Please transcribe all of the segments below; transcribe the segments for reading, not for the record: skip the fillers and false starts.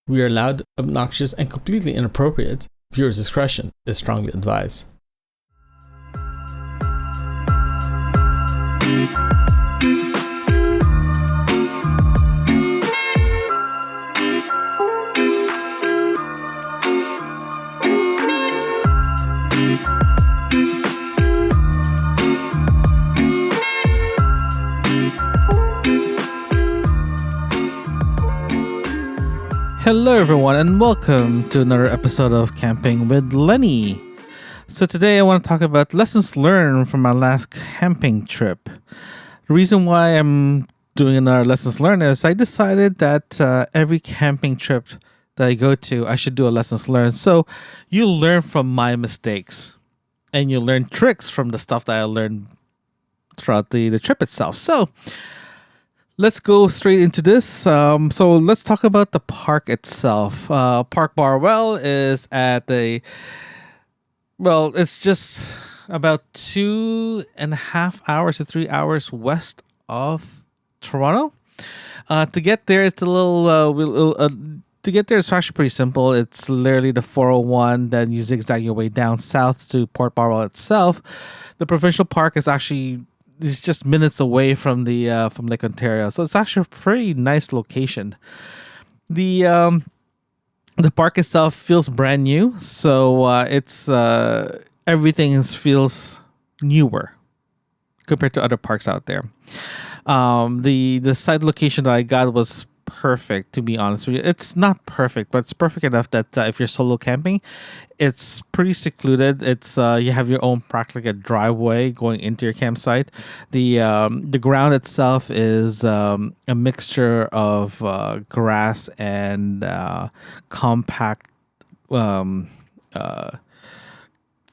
We are loud, obnoxious, and completely inappropriate. Viewer's discretion is strongly advised. Hello, everyone, and welcome to another episode of Camping with Lenny. So today I want to talk about lessons learned from our last camping trip. The reason why I'm doing another lessons learned is I decided that every camping trip that I go to, I should do a lessons learned. So you learn from my mistakes and you learn tricks from the stuff that I learned throughout the trip itself. So let's go straight into this. So let's talk about the park itself. Park Burwell is at it's just about 2.5 hours to 3 hours west of Toronto. To get there, it's to get there, it's actually pretty simple. It's literally the 401, then you zigzag your way down south to Port Burwell itself. The provincial park is just minutes away from from Lake Ontario, so it's actually a pretty nice location. The park itself feels brand new, so everything feels newer compared to other parks out there. The site location that I got was perfect, to be honest with you. It's not perfect, but it's perfect enough that if you're solo camping, it's pretty secluded. It's you have your own practically a driveway going into your campsite. The ground itself is a mixture of grass and compact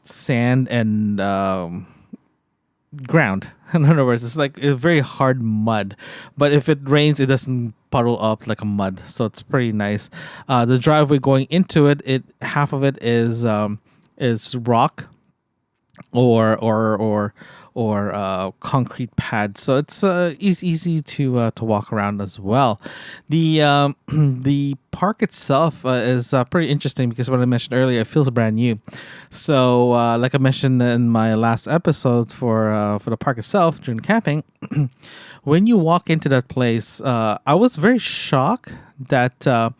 sand and ground. In other words, it's like a very hard mud, but if it rains, it doesn't puddle up like a mud, so it's pretty nice. The driveway going into it, half of it is rock or concrete pad, so it's easy to walk around as well. The park itself is pretty interesting because what I mentioned earlier, it feels brand new. So like I mentioned in my last episode for the park itself during camping, when you walk into that place, I was very shocked that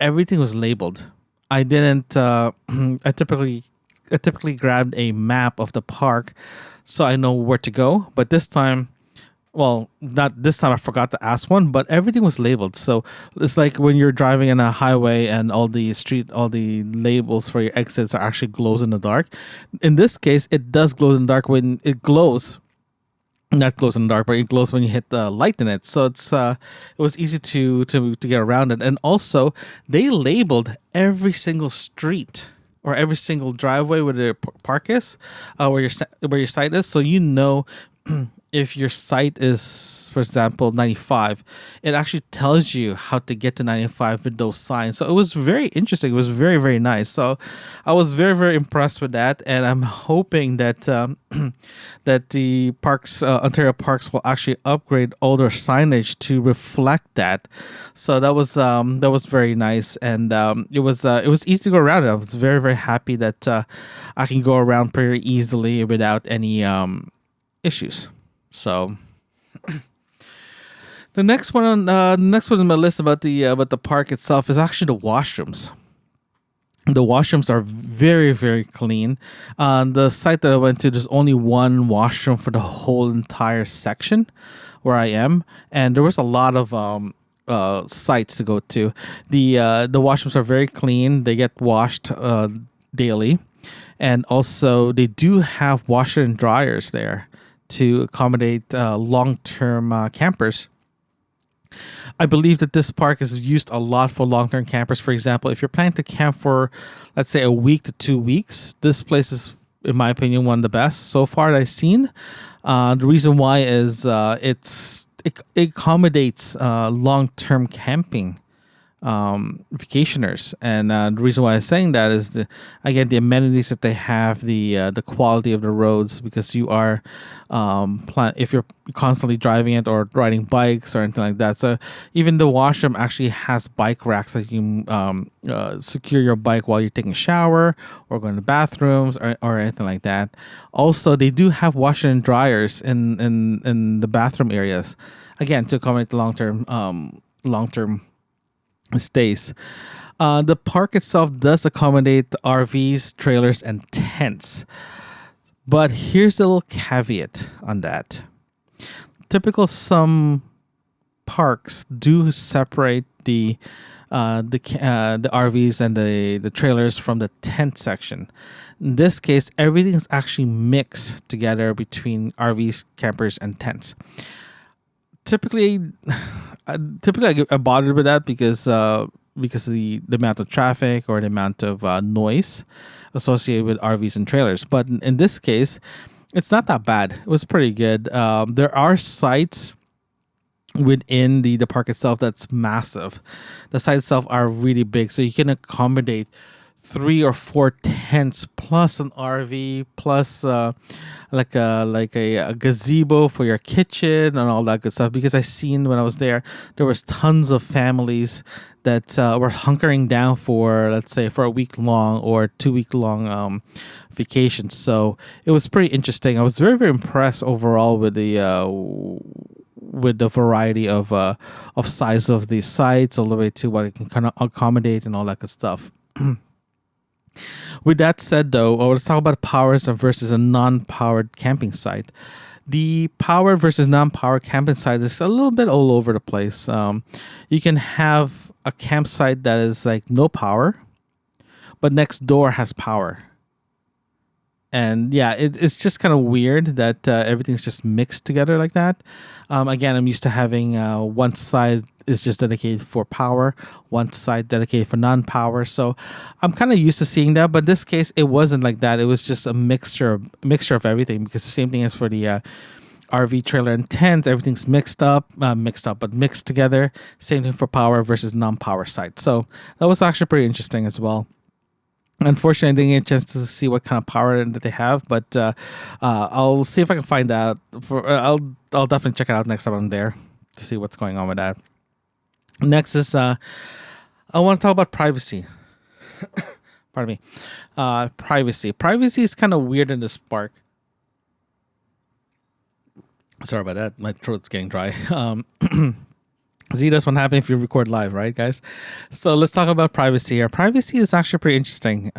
everything was labeled. I didn't. I typically grabbed a map of the park so I know where to go. But this time, not this time, I forgot to ask one, but everything was labeled. So it's like when you're driving in a highway and all the labels for your exits are actually glows in the dark. In this case, it does glow in the dark when it glows. Not glows in the dark, but it glows when you hit the light in it. So it was easy to get around it. And also, they labeled every single street or every single driveway where the park is, where your site is, so you know if your site is, for example, 95, it actually tells you how to get to 95 with those signs. So it was very interesting. It was very, very nice. So I was very, very impressed with that, and I'm hoping that that the parks, Ontario Parks, will actually upgrade all their signage to reflect that. So that was very nice, and it was easy to go around. I was very, very happy that I can go around pretty easily without any issues. So the next one on my list about the park itself is actually the washrooms. The washrooms are very, very clean. On the site that I went to, there's only one washroom for the whole entire section where I am, and there was a lot of sites to go to. The washrooms are very clean. They get washed daily, and also they do have washer and dryers there to accommodate long-term campers. I believe that this park is used a lot for long-term campers. For example, if you're planning to camp for, let's say, a week to 2 weeks, this place is, in my opinion, one of the best so far that I've seen. The reason why is it accommodates long-term camping vacationers. And the reason why I'm saying that is again the amenities that they have, the quality of the roads, because you are if you're constantly driving it or riding bikes or anything like that. So even the washroom actually has bike racks that you secure your bike while you're taking a shower or going to bathrooms or anything like that. Also, they do have washer and dryers in the bathroom areas, again to accommodate the long term stays. The park itself does accommodate RVs, trailers, and tents. But here's a little caveat on that. Some parks do separate the RVs and the trailers from the tent section. In this case, everything is actually mixed together between RVs, campers, and tents. Typically I get bothered with that because of the amount of traffic or the amount of noise associated with RVs and trailers. But in this case, it's not that bad. It was pretty good. There are sites within the park itself that's massive. The sites itself are really big, so you can accommodate 3 or 4 tents plus an RV plus like a gazebo for your kitchen and all that good stuff. Because I seen when I was there was tons of families that were hunkering down for, let's say, for a week long or 2 week long vacation. So it was pretty interesting. I was very, very impressed overall with the variety of size of the sites, all the way to what it can kind of accommodate and all that good stuff. With that said, though, let's talk about powers versus a non-powered camping site. The power versus non-powered camping site is a little bit all over the place. You can have a campsite that is like no power, but next door has power. And yeah, it's just kind of weird that everything's just mixed together like that. Again, I'm used to having one side is just dedicated for power, one side dedicated for non-power. So I'm kind of used to seeing that. But this case, it wasn't like that. It was just a mixture of everything. Because the same thing as for the RV, trailer, and tent, everything's mixed together. Same thing for power versus non-power site. So that was actually pretty interesting as well. Unfortunately, I didn't get a chance to see what kind of power that they have, but I'll see if I can find out. I'll definitely check it out next time I'm there to see what's going on with that. Next is I want to talk about privacy. Pardon me. Privacy. Privacy is kind of weird in this park. Sorry about that. My throat's getting dry. See, that's what happens if you record live, right, guys? So let's talk about privacy here. Privacy is actually pretty interesting.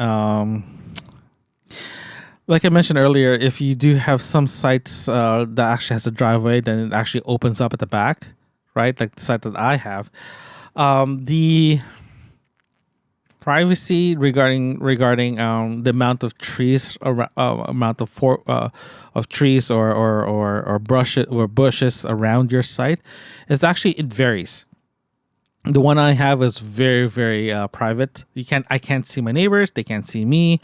Like I mentioned earlier, if you do have some sites that actually has a driveway, then it actually opens up at the back, right? Like the site that I have. The privacy regarding the amount of trees, amount of trees or bushes around your site, is actually, it varies. The one I have is very, very private. I can't see my neighbors. They can't see me.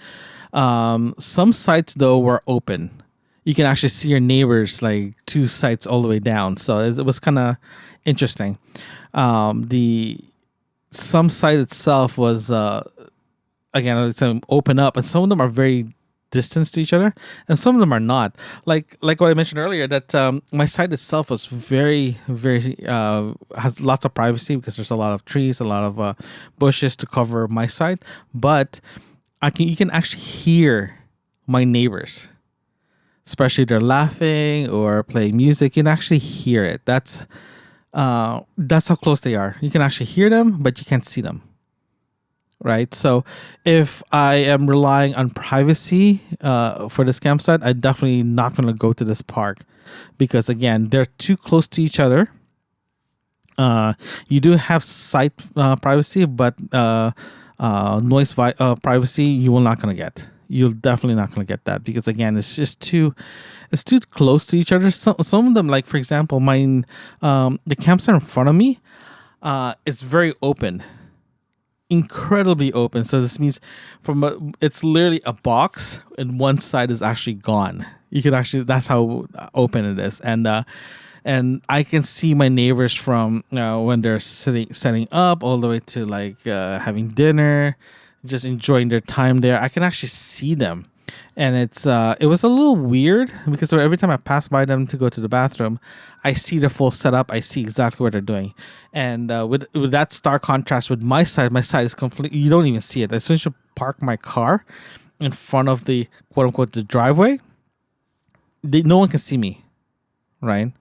Some sites though were open. You can actually see your neighbors like 2 sites all the way down. So it was kind of interesting. Some site itself was again, it's open up, and some of them are very distant to each other, and some of them are not. Like what I mentioned earlier, that my site itself was very, very has lots of privacy because there's a lot of trees, a lot of bushes to cover my site, but you can actually hear my neighbors, especially if they're laughing or playing music. You can actually hear it. That's how close they are. You can actually hear them, but you can't see them. Right? So if I am relying on privacy for this campsite, I'm definitely not going to go to this park because, again, they're too close to each other. You do have site privacy, but noise privacy you're not going to get. You're definitely not going to get that because, again, it's too close to each other. Some of them, like for example, the campsite in front of me, it's very open, incredibly open. So this means it's literally a box, and one side is actually gone. You can actually, that's how open it is, and and I can see my neighbors from when they're setting up all the way to like having dinner, just enjoying their time there. I can actually see them, and it was a little weird because every time I pass by them to go to the bathroom, I see the full setup. I see exactly what they're doing, and with that stark contrast with my side is completely, you don't even see it. As soon as you park my car in front of the quote unquote the driveway, no one can see me, right?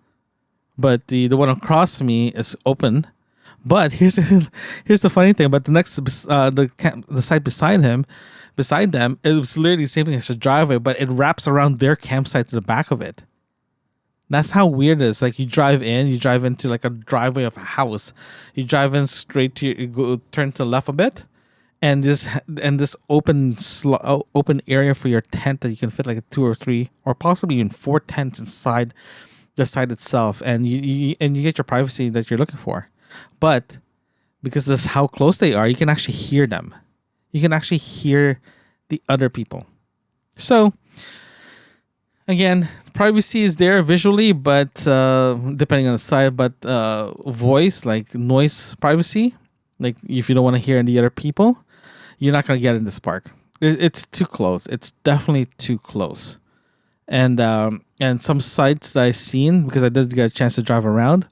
But the one across me is open. But here's the funny thing. But the next the site beside them, it was literally the same thing as a driveway, but it wraps around their campsite to the back of it. That's how weird it is. Like you drive into like a driveway of a house. You drive in straight turn to the left a bit, and this open area for your tent that you can fit like a 2 or 3 or possibly even 4 tents inside the site itself, and you get your privacy that you're looking for. But because this is how close they are, you can actually hear them. You can actually hear the other people. So again, privacy is there visually, but depending on the site, but voice, like noise privacy, like if you don't want to hear any other people, you're not going to get in this park. It's too close. It's definitely too close. And some sites that I've seen, because I did get a chance to drive around,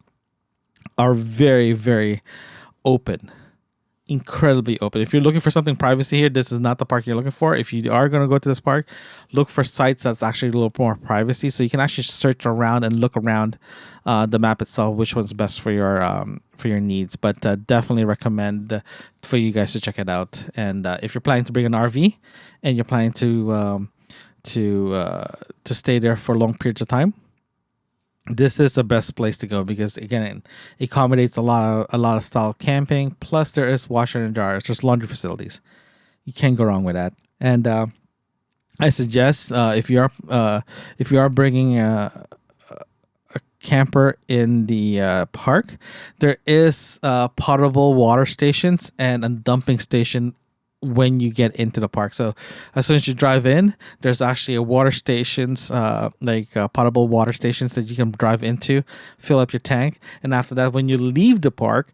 are very, very open. Incredibly open. If you're looking for something privacy here, this is not the park you're looking for. If you are going to go to this park, look for sites that's actually a little more privacy, so you can actually search around and look around the map itself, which one's best for your needs. But definitely recommend for you guys to check it out. And if you're planning to bring an RV and you're planning to stay there for long periods of time, this is the best place to go because again, it accommodates a lot of style camping. Plus, there is washer and dryers, just laundry facilities. You can't go wrong with that. And I suggest if you are bringing a camper in the park, there is potable water stations and a dumping station when you get into the park. So as soon as you drive in, there's actually a water stations, potable water stations that you can drive into, fill up your tank. And after that, when you leave the park,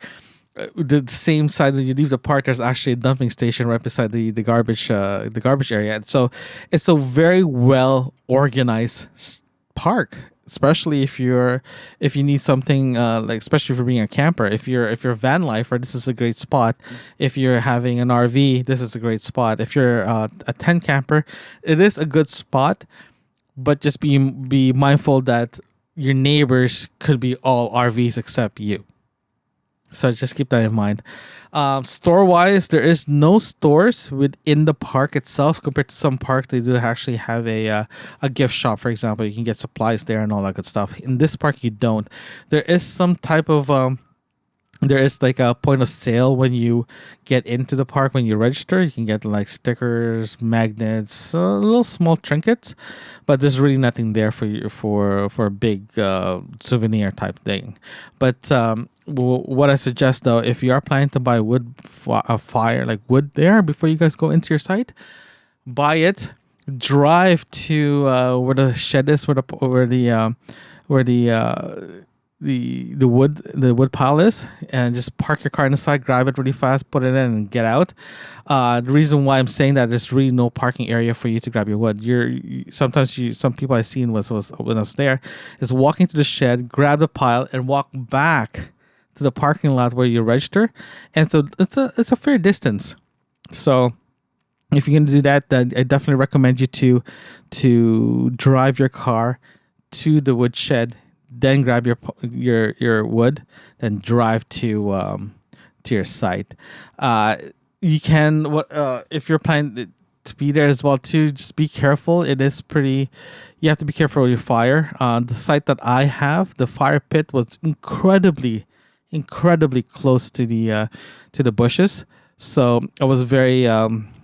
the same side that you leave the park, there's actually a dumping station right beside the garbage area. And so it's a very well organized park. Especially if you need something especially if you're being a camper, if you're a van lifer, this is a great spot. If you're having an RV, this is a great spot. If you're a tent camper, it is a good spot, but just be mindful that your neighbors could be all RVs except you. So just keep that in mind. Store-wise, there is no stores within the park itself compared to some parks. They do actually have a gift shop, for example. You can get supplies there and all that good stuff. In this park, you don't. There is some type of there is like a point of sale when you get into the park. When you register, you can get like stickers, magnets, little small trinkets, but there's really nothing there for you for a big souvenir type thing. But what I suggest though, if you are planning to buy wood there before you guys go into your site, buy it. Drive to where the shed is, where the wood pile is, and just park your car on the side, grab it really fast, put it in, and get out. The reason why I'm saying that, there's really no parking area for you to grab your wood. Some people I've seen was when I was there, is walking to the shed, grab the pile, and walk back to the parking lot where you register. And so it's a fair distance. So if you're gonna do that, then I definitely recommend you to drive your car to the wood shed, then grab your wood, then drive to your site. You can if you're planning to be there as well too, just be careful. It is pretty. You have to be careful with your fire. The site that I have, the fire pit was incredibly close to the bushes. So I was very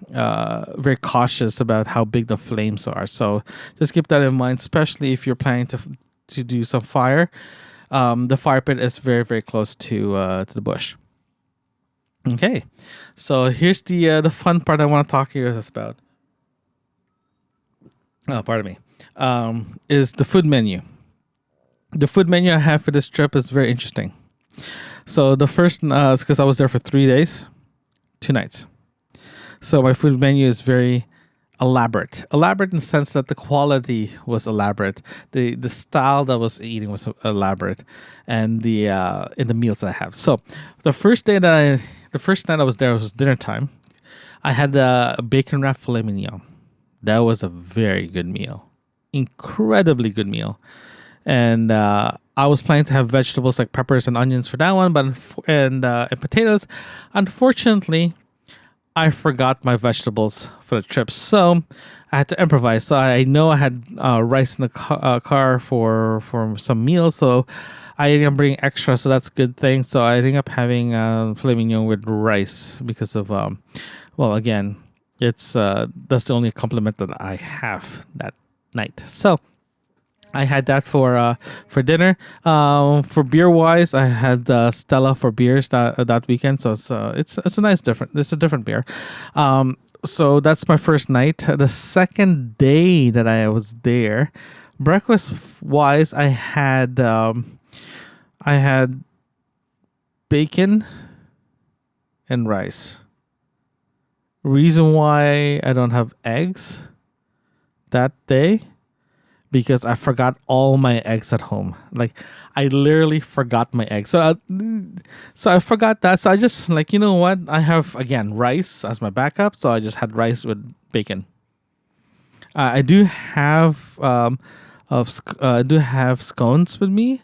very cautious about how big the flames are. So just keep that in mind, especially if you're planning to do some fire. The fire pit is very, very close to the bush. Okay, so here's the fun part I want to talk to you guys about. Oh, pardon me. Is the food menu. The food menu I have for this trip is very interesting. So the first, it's because I was there for 3 days, 2 nights. So my food menu is very elaborate. Elaborate in the sense that the quality was elaborate. The style that I was eating was elaborate, and the in the meals that I have. So the first night I was there was dinner time. I had a bacon wrapped filet mignon. That was a very good meal, incredibly good meal, and I was planning to have vegetables like peppers and onions for that one, but and potatoes. Unfortunately, I forgot my vegetables for the trip, so I had to improvise. So I know I had rice in the car for some meals, so I ended up bringing extra, so that's a good thing. So I ended up having filet mignon with rice because of, well, again, it's that's the only compliment that I have that night. So I had that for dinner. For beer wise, I had Stella for beers that weekend. So it's a nice different. It's a different beer. So that's my first night. The second day that I was there, breakfast wise, I had bacon and rice. Reason why I don't have eggs that day, because I forgot all my eggs at home. Like, I literally forgot my eggs. So I forgot that. So I just, like, you know what? I have, again, rice as my backup. So I just had rice with bacon. I do have I do have scones with me.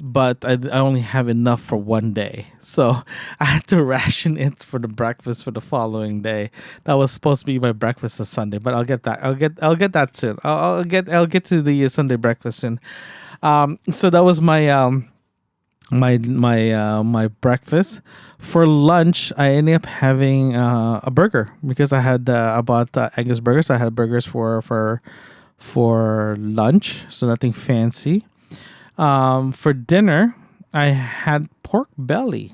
But I only have enough for one day, so I had to ration it for the breakfast for the following day. That was supposed to be my breakfast on Sunday, but I'll get that. I'll get that soon. I'll get to the Sunday breakfast soon. So that was my breakfast. For lunch, I ended up having a burger because I bought Angus burgers. I had burgers for lunch, so nothing fancy. For dinner, I had pork belly.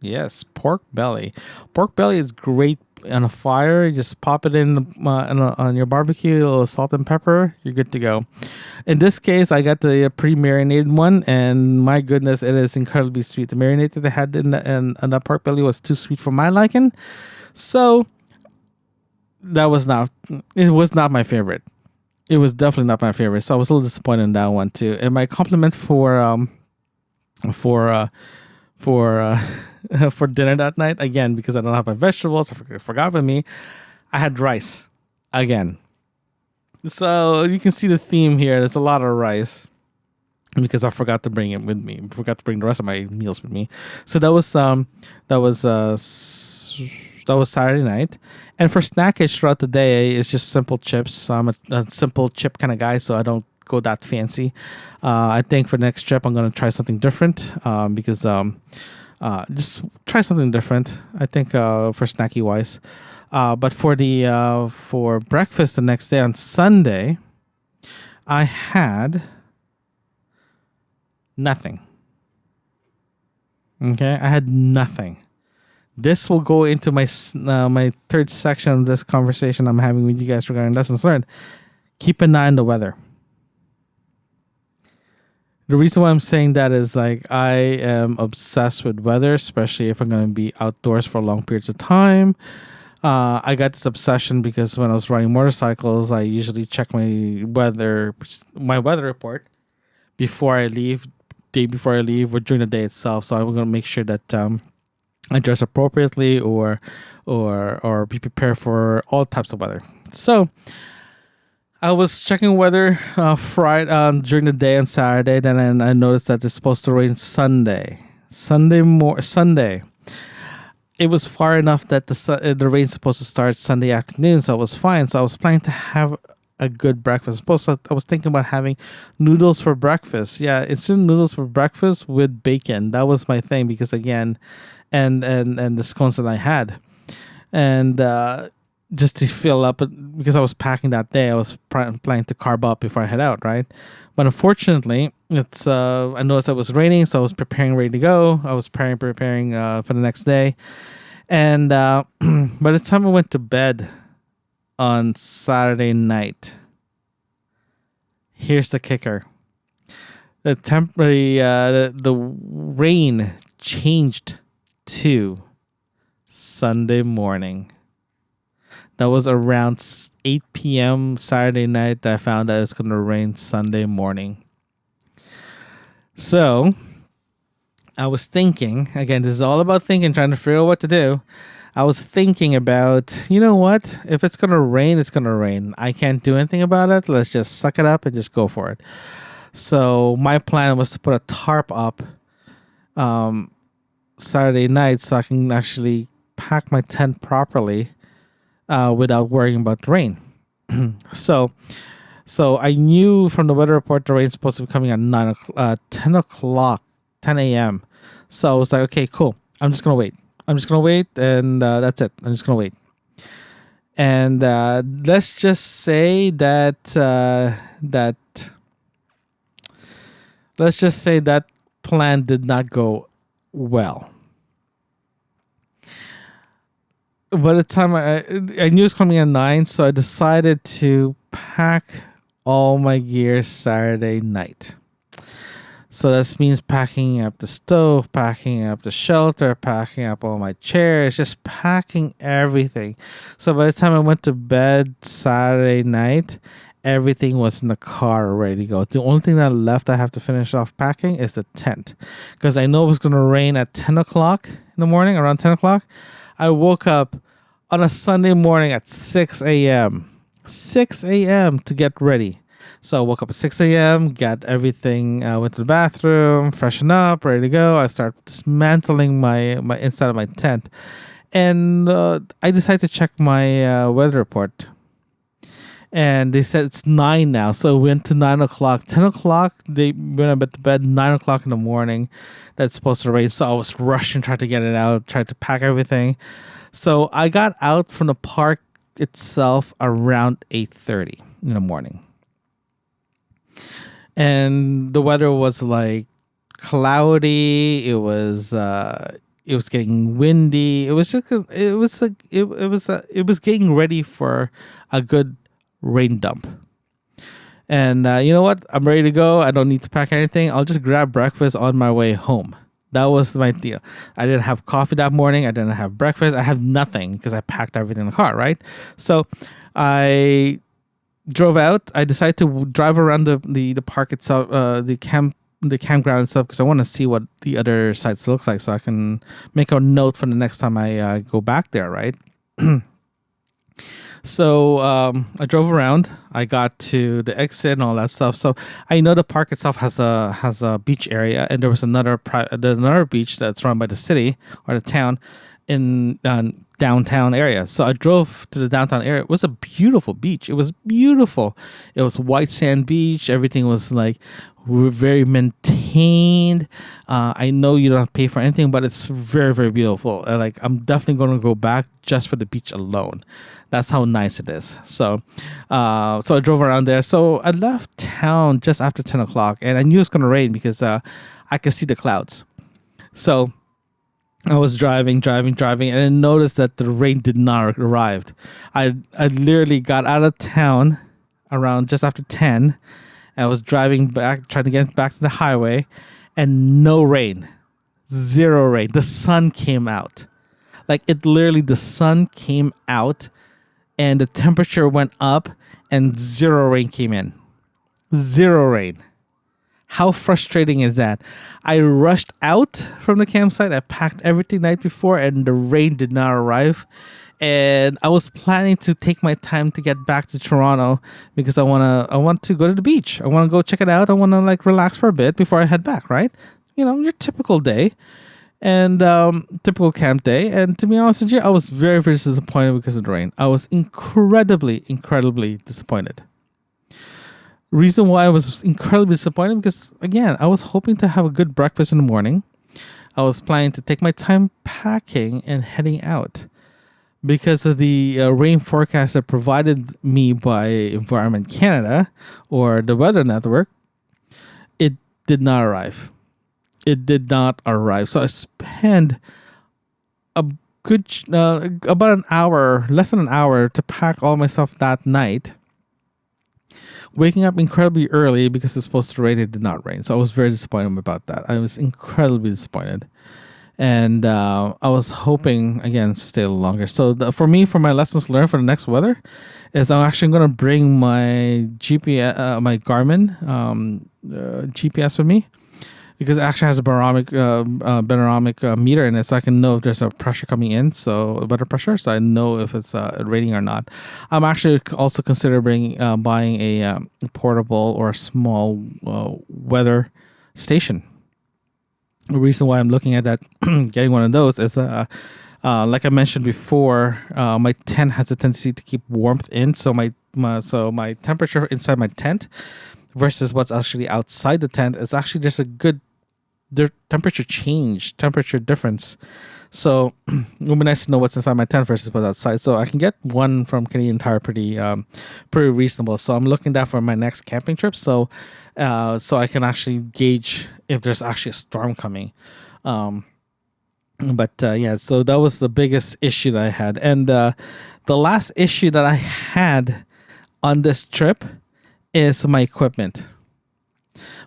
Yes, pork belly. Pork belly is great on a fire. You just pop it on your barbecue, a little salt and pepper. You're good to go. In this case, I got the pre-marinated one, and my goodness, it is incredibly sweet. The marinade that I had in the pork belly was too sweet for my liking, so it was not my favorite. It was definitely not my favorite, so I was a little disappointed in that one too. And my compliment for for dinner that night, again, because I don't have my vegetables, I forgot with me, I had rice again. So you can see the theme here. There's a lot of rice because I forgot to bring it with me. I forgot to bring the rest of my meals with me. So that was Saturday night. And for snackage throughout the day, it's just simple chips. I'm a simple chip kind of guy, so I don't go that fancy. I think for the next trip, I'm going to try something different because just try something different, I think, for snacky wise. But for breakfast the next day on Sunday, I had nothing. Okay, I had nothing. This will go into my third section of this conversation I'm having with you guys regarding lessons learned. Keep an eye on the weather. The reason why I'm saying that is, like, I am obsessed with weather, especially if I'm going to be outdoors for long periods of time. I got this obsession because when I was riding motorcycles, I usually check my weather report before I leave, day before I leave, or during the day itself. So I'm going to make sure that I dress appropriately or be prepared for all types of weather. So I was checking weather Friday during the day on Saturday. Then I noticed that it's supposed to rain Sunday. Sunday. It was far enough that the rain's supposed to start Sunday afternoon, so it was fine. So I was planning to have a good breakfast. I was thinking about having noodles for breakfast. Yeah, instant noodles for breakfast with bacon. That was my thing because, again, and the scones that I had, and just to fill up, because I was packing that day, I was planning to carb up before I head out, right? But unfortunately, it's I noticed it was raining, so I was ready to go. I was preparing for the next day, and by the time I went to bed on Saturday night, Here's the kicker. The rain changed to Sunday morning. That was around 8 p.m. Saturday night that I found that it's going to rain Sunday morning. So I was thinking, again, this is all about thinking, trying to figure out what to do. I was thinking about, you know what? If it's going to rain, it's going to rain. I can't do anything about it. Let's just suck it up and just go for it. So my plan was to put a tarp up Saturday night so I can actually pack my tent properly without worrying about the rain. So I knew from the weather report the rain's supposed to be coming at 10 o'clock, 10 a.m. So I was like, okay, cool. I'm just going to wait. And that's it. I'm just going to wait. And let's just say that plan did not go well. By the time I knew it was coming at 9, so I decided to pack all my gear Saturday night. So this means packing up the stove, packing up the shelter, packing up all my chairs, just packing everything. So by the time I went to bed Saturday night, everything was in the car ready to go. The only thing that left I have to finish off packing is the tent. Because I know it was going to rain at 10 o'clock in the morning, around 10 o'clock. I woke up on a Sunday morning at 6 a.m. 6 a.m. to get ready. So I woke up at 6 a.m., got everything, went to the bathroom, freshened up, ready to go. I started dismantling my inside of my tent. And I decided to check my weather report. And they said it's 9 now. So we went to 9 o'clock. 10 o'clock, they went to bed 9 o'clock in the morning. That's supposed to rain. So I was rushing, trying to get it out, tried to pack everything. So I got out from the park itself around 8:30 in the morning. And the weather was like cloudy. It was getting windy. It was getting ready for a good rain dump. And you know what? I'm ready to go. I don't need to pack anything. I'll just grab breakfast on my way home. That was my deal. I didn't have coffee that morning. I didn't have breakfast. I have nothing because I packed everything in the car, right? So I drove out. I decided to drive around the park itself, the campground itself, because I want to see what the other sites looks like, so I can make a note for the next time I go back there, right? So I drove around. I got to the exit and all that stuff. So I know the park itself has a beach area, and there was another beach that's run by the city or the town in downtown area. So I drove to the downtown area. It was a beautiful beach. It was beautiful. It was white sand beach. Everything was like very maintained. I know you don't have to pay for anything, but it's very, very beautiful. Like, I'm definitely going to go back just for the beach alone. That's how nice it is. So I drove around there. So I left town just after 10 o'clock, and I knew it was going to rain because I could see the clouds. So I was driving, and I noticed that the rain did not arrive. I literally got out of town around just after 10. I was driving back, trying to get back to the highway, and no rain. Zero rain. The sun came out. Like, the sun came out, and the temperature went up, and zero rain came in. Zero rain. How frustrating is that? I rushed out from the campsite. I packed everything the night before, and the rain did not arrive. And I was planning to take my time to get back to Toronto because I want to go to the beach. I want to go check it out. I want to relax for a bit before I head back, right? You know, your typical day and typical camp day. And to be honest with you, I was very, very disappointed because of the rain. I was incredibly, incredibly disappointed. Reason why I was incredibly disappointed because, again, I was hoping to have a good breakfast in the morning. I was planning to take my time packing and heading out. Because of the rain forecast that provided me by Environment Canada or the Weather Network, it did not arrive. So I spent a good about an hour, less than an hour, to pack all my stuff that night. Waking up incredibly early because it's supposed to rain. It did not rain, so I was very disappointed about that. I was incredibly disappointed, and I was hoping again to stay a little longer. So for me, for my lessons learned for the next weather, is I'm actually going to bring my GPS, my Garmin GPS with me, because it actually has a panoramic meter in it, so I can know if there's a pressure coming in, so a better pressure, so I know if it's raining or not. I'm actually also considering buying a portable or a small weather station. The reason why I'm looking at that, getting one of those, is like I mentioned before, my tent has a tendency to keep warmth in, so my temperature inside my tent versus what's actually outside the tent is actually just a good temperature difference. So it would be nice to know what's inside my tent versus what's outside. So I can get one from Canadian Tire pretty reasonable. So I'm looking at that for my next camping trip. So I can actually gauge if there's actually a storm coming. But so that was the biggest issue that I had. And the last issue that I had on this trip is my equipment.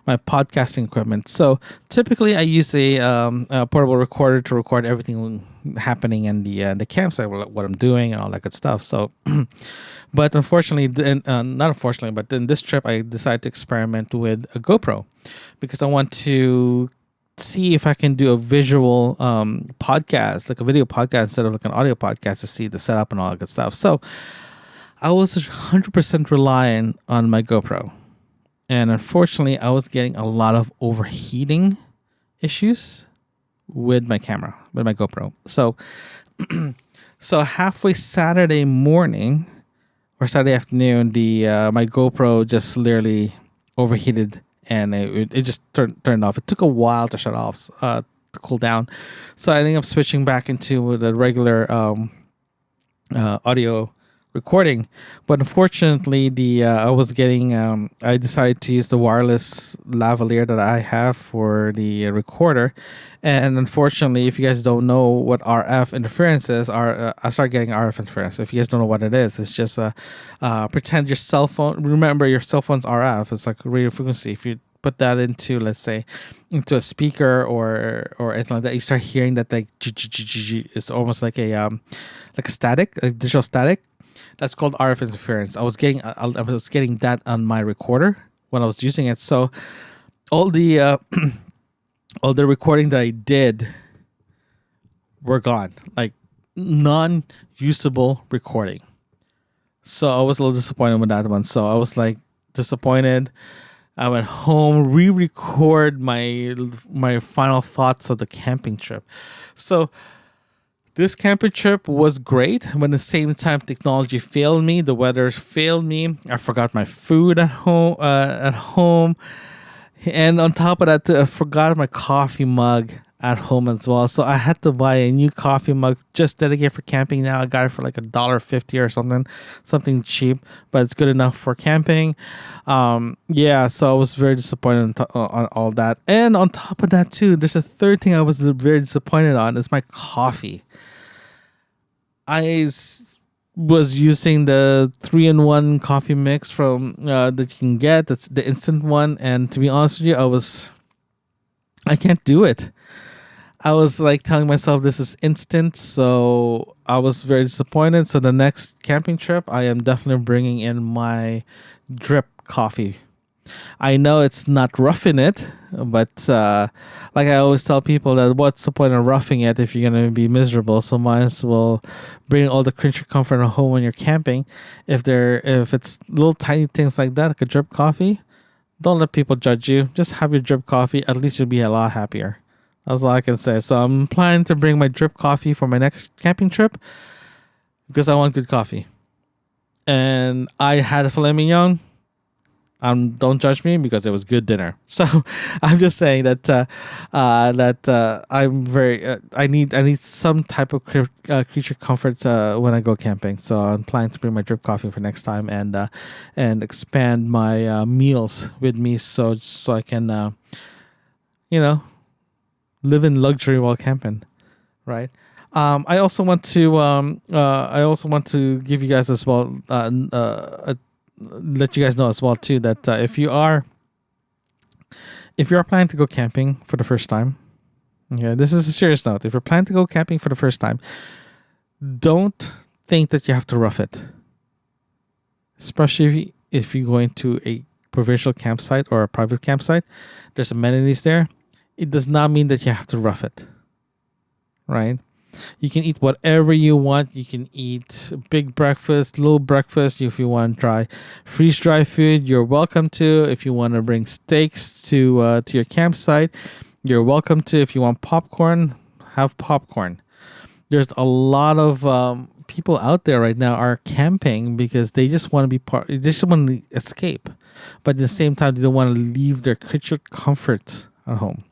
My podcasting equipment. So typically I use a portable recorder to record everything happening in the campsite, what I'm doing and all that good stuff. So, but unfortunately, not unfortunately, but in this trip I decided to experiment with a GoPro because I want to see if I can do a visual podcast, like a video podcast instead of like an audio podcast, to see the setup and all that good stuff. So I was 100% relying on my GoPro. And unfortunately, I was getting a lot of overheating issues with my camera, with my GoPro. So, so halfway Saturday morning or Saturday afternoon, my GoPro just literally overheated and it just turned off. It took a while to shut off, to cool down. So I ended up switching back into the regular audio recording, but unfortunately I decided to use the wireless lavalier that I have for the recorder, and unfortunately, if you guys don't know what RF interference is, I started getting RF interference. If you guys don't know what it is, it's just pretend your cell phone, remember your cell phone's RF, it's like radio frequency. If you put that into, let's say, into a speaker or anything like that, you start hearing that like it's almost like a static, like digital static. That's called RF interference. I was getting that on my recorder when I was using it. So all the all the recording that I did were gone, like non-usable recording. So I was a little disappointed with that one. So I was like disappointed. I went home, re-record my final thoughts of the camping trip. So this camping trip was great, but at the same time, technology failed me. The weather failed me. I forgot my food at home, and on top of that, I forgot my coffee mug at home as well. So I had to buy a new coffee mug just dedicated for camping. Now I got it for like $1.50 or something cheap, but it's good enough for camping. So I was very disappointed on all that. And on top of that too, there's a third thing I was very disappointed on, is my coffee. I was using the 3-in-1 coffee mix from that you can get. That's the instant one, and to be honest with you, I can't do it. I was like telling myself this is instant, so I was very disappointed. So the next camping trip, I am definitely bringing in my drip coffee. I know it's not roughing it, but like I always tell people, that what's the point of roughing it if you're going to be miserable? So might as well bring all the creature comfort at home when you're camping. If it's little tiny things like that, like a drip coffee, don't let people judge you. Just have your drip coffee. At least you'll be a lot happier. That's all I can say. So I'm planning to bring my drip coffee for my next camping trip because I want good coffee. And I had a filet mignon. Don't judge me because it was good dinner. So I'm just saying that I'm very I need some type of creature comfort when I go camping. So I'm planning to bring my drip coffee for next time and expand my meals with me so I can live in luxury while camping, right? I also want to give you guys as well let you guys know as well too that if you are planning to go camping for the first time, okay, this is a serious note. If you're planning to go camping for the first time, don't think that you have to rough it. Especially if you're going to a provincial campsite or a private campsite, there's amenities there. It does not mean that you have to rough it, right? You can eat whatever you want. You can eat big breakfast, little breakfast. If you want to try freeze dry food, you're welcome to. If you want to bring steaks to your campsite, you're welcome to. If you want popcorn, have popcorn. There's a lot of people out there right now are camping because they just want to be part. They just want to escape, but at the same time, they don't want to leave their creature comforts at home.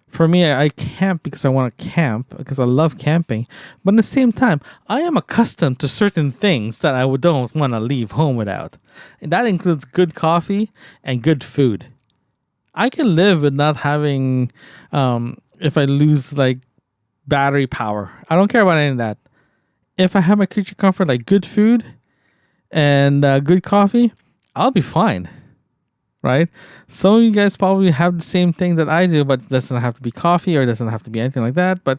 For me, I camp because I want to camp because I love camping, but at the same time, I am accustomed to certain things that I don't want to leave home without, and that includes good coffee and good food. I can live with not having, if I lose like battery power. I don't care about any of that. If I have my creature comfort like good food and good coffee, I'll be fine, right? Some of you guys probably have the same thing that I do, but it doesn't have to be coffee or it doesn't have to be anything like that. But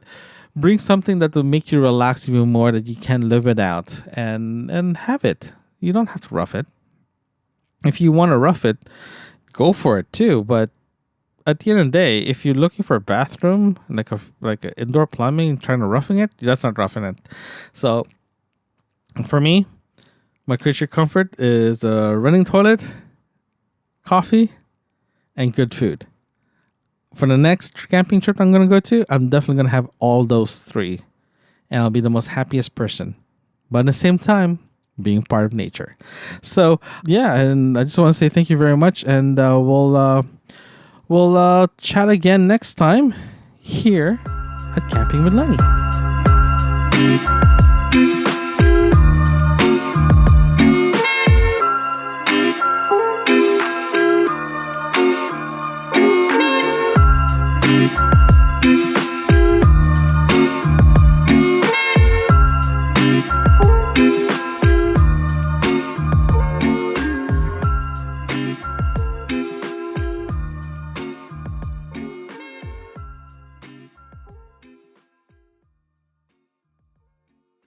bring something that will make you relax even more that you can live without and have it. You don't have to rough it. If you want to rough it, go for it too. But at the end of the day, if you're looking for a bathroom, like a indoor plumbing, trying to roughing it, that's not roughing it. So for me, my creature comfort is a running toilet, coffee, and good food. For the next camping trip I'm going to go to, I'm definitely going to have all those three. And I'll be the most happiest person. But at the same time, being part of nature. So, yeah, and I just want to say thank you very much. And we'll chat again next time here at Camping with Lenny. Thank you.